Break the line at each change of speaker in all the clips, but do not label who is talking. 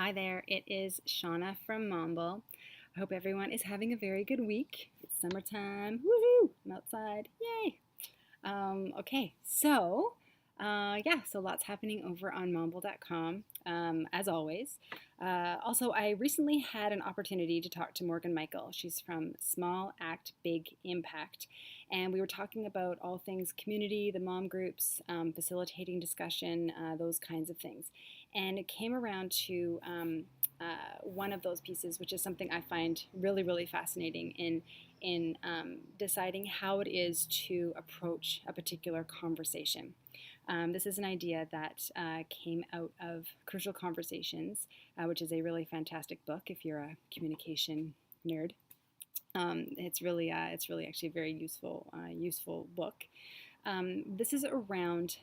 Hi there, it is Shauna from Mommble. I hope everyone is having a very good week. It's summertime. Woohoo! I'm outside. Yay! So lots happening over on Mommble.com, as always. Also, I recently had an opportunity to talk to Morgan Michael. She's from Small Act Big Impact, and we were talking about all things community, the mom groups, facilitating discussion, those kinds of things. And it came around to one of those pieces, which is something I find really, really fascinating in deciding how it is to approach a particular conversation. This is an idea that came out of Crucial Conversations, which is a really fantastic book if you're a communication nerd. It's really actually a very useful book. This is around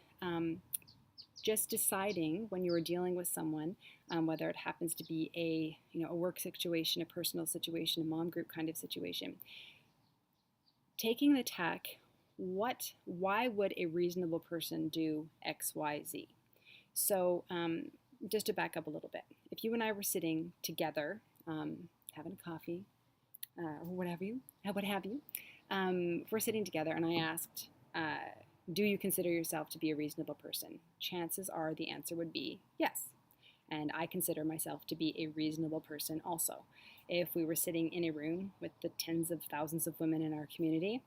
just deciding when you are dealing with someone, whether it happens to be a work situation, a personal situation, a mom group kind of situation, taking the tack, why would a reasonable person do X, Y, Z? So just to back up a little bit, if you and I were sitting together, having a coffee, or what have you, if we're sitting together and I asked, do you consider yourself to be a reasonable person? Chances are the answer would be yes. And I consider myself to be a reasonable person also. If we were sitting in a room with the tens of thousands of women in our community,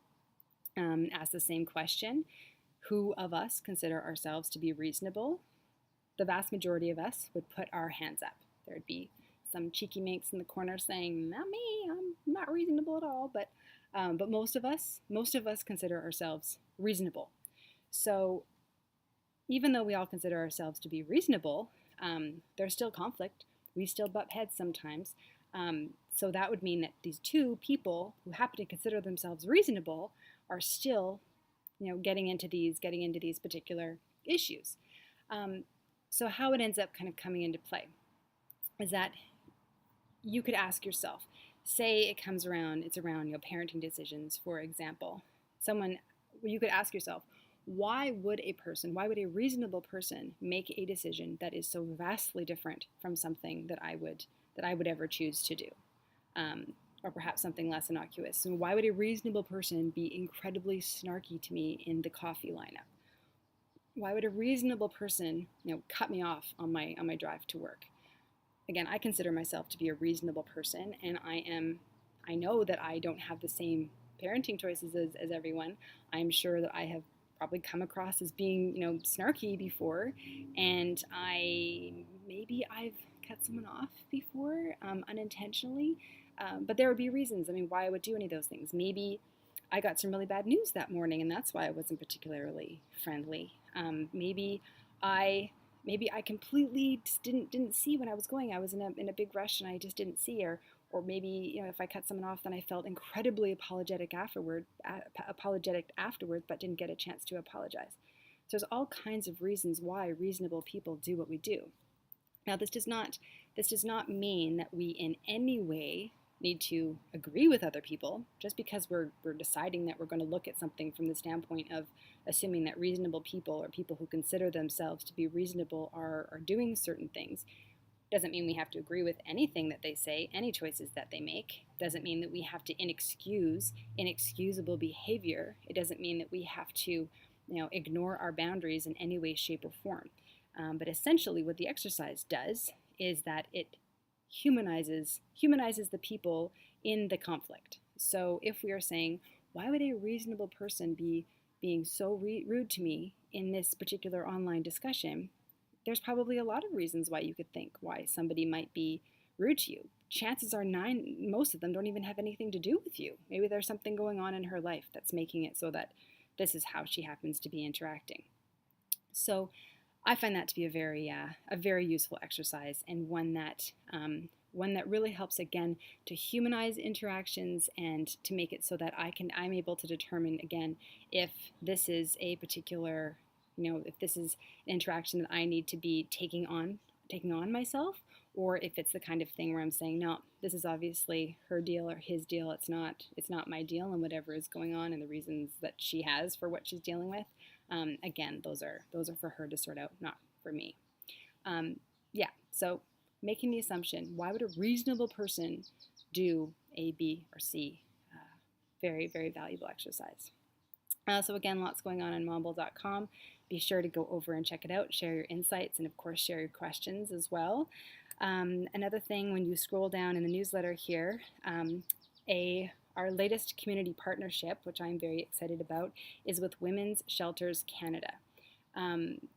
ask the same question, who of us consider ourselves to be reasonable? The vast majority of us would put our hands up. There would be some cheeky minx in the corner saying, not me, I'm not reasonable at all, but most of us consider ourselves reasonable. So even though we all consider ourselves to be reasonable, there's still conflict. We still butt heads sometimes. So that would mean that these two people who happen to consider themselves reasonable are still, getting into these particular issues. So how it ends up kind of coming into play is that you could ask yourself, say it's around parenting decisions, for example. You could ask yourself, why would a reasonable person make a decision that is so vastly different from something that I would ever choose to do? Or perhaps something less innocuous. And why would a reasonable person be incredibly snarky to me in the coffee lineup? Why would a reasonable person, cut me off on my drive to work? Again, I consider myself to be a reasonable person, and I know that I don't have the same parenting choices as everyone. I'm sure that I have probably come across as being, snarky before, and maybe I've cut someone off before, unintentionally, but there would be reasons, why I would do any of those things. Maybe I got some really bad news that morning, and that's why I wasn't particularly friendly. Maybe I completely just didn't see when I was going. I was in a big rush, and I just didn't see, or maybe if I cut someone off, then I felt incredibly apologetic afterward, but didn't get a chance to apologize. So there's all kinds of reasons why reasonable people do what we do. Now, this does not mean that we in any way need to agree with other people just because we're deciding that we're going to look at something from the standpoint of assuming that reasonable people or people who consider themselves to be reasonable are doing certain things. Doesn't mean we have to agree with anything that they say, any choices that they make. Doesn't mean that we have to inexcusable behavior. It doesn't mean that we have to ignore our boundaries in any way, shape, or form. But essentially what the exercise does is that it humanizes the people in the conflict. So if we are saying, why would a reasonable person be being so rude to me in this particular online discussion? There's probably a lot of reasons why you could think why somebody might be rude to you. Chances are most of them don't even have anything to do with you. Maybe there's something going on in her life that's making it so that this is how she happens to be interacting. So I find that to be a very useful exercise, and one that really helps, again, to humanize interactions and to make it so that I'm able to determine, again, if this is a particular, if this is an interaction that I need to be taking on myself, or if it's the kind of thing where I'm saying, no, this is obviously her deal or his deal. It's not my deal, and whatever is going on and the reasons that she has for what she's dealing with. Again, those are for her to sort out, not for me. So making the assumption, why would a reasonable person do A, B, or C? Very, very valuable exercise. So again, lots going on Mommble.com. Be sure to go over and check it out, share your insights, and of course share your questions as well. Another thing, when you scroll down in the newsletter here, our latest community partnership, which I'm very excited about, is with Women's Shelters Canada.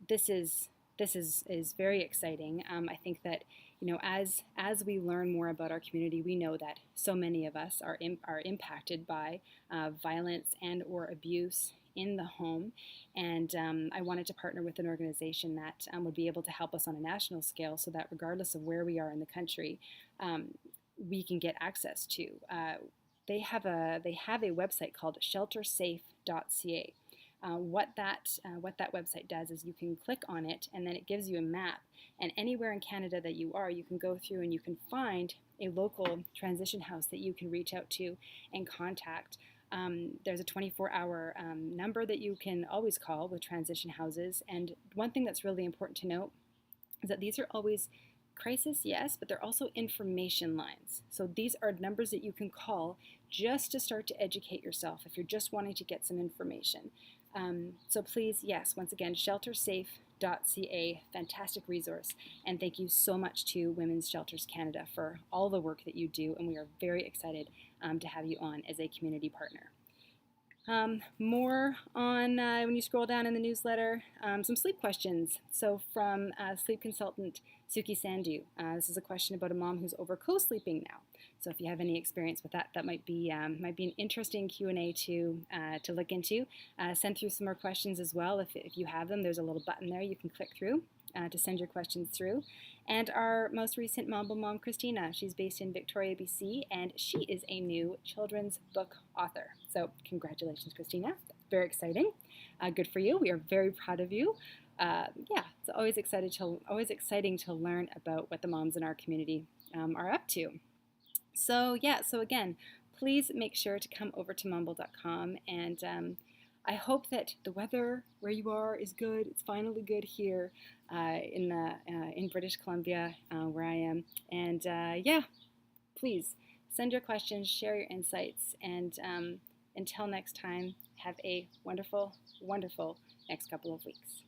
This is very exciting. I think that as we learn more about our community, we know that so many of us are impacted by violence and or abuse in the home, and I wanted to partner with an organization that would be able to help us on a national scale, so that regardless of where we are in the country, we can get access to. They have a website called sheltersafe.ca. What that website does is you can click on it, and then it gives you a map, and anywhere in Canada that you are, you can go through and you can find a local transition house that you can reach out to and contact. There's a 24-hour number that you can always call with transition houses, and one thing that's really important to note is that these are always crisis, yes, but they're also information lines. So these are numbers that you can call just to start to educate yourself if you're just wanting to get some information. So please, yes, once again, sheltersafe.ca, fantastic resource. And thank you so much to Women's Shelters Canada for all the work that you do. And we are very excited to have you on as a community partner. More on when you scroll down in the newsletter, some sleep questions. So from sleep consultant Sukkie Sandhu, this is a question about a mom who's over co-sleeping now. So if you have any experience with that, that might be an interesting Q&A to look into. Send through some more questions as well. If you have them, there's a little button there you can click through to send your questions through. And our most recent Mommble mom, Christina, she's based in Victoria, BC, and she is a new children's book author. So congratulations, Christina. Very exciting. Good for you. We are very proud of you. It's always exciting to learn about what the moms in our community are up to. So again, please make sure to come over to Mommble.com, and I hope that the weather where you are is good. It's finally good here in British Columbia, where I am. And please send your questions, share your insights, and until next time, have a wonderful, wonderful next couple of weeks.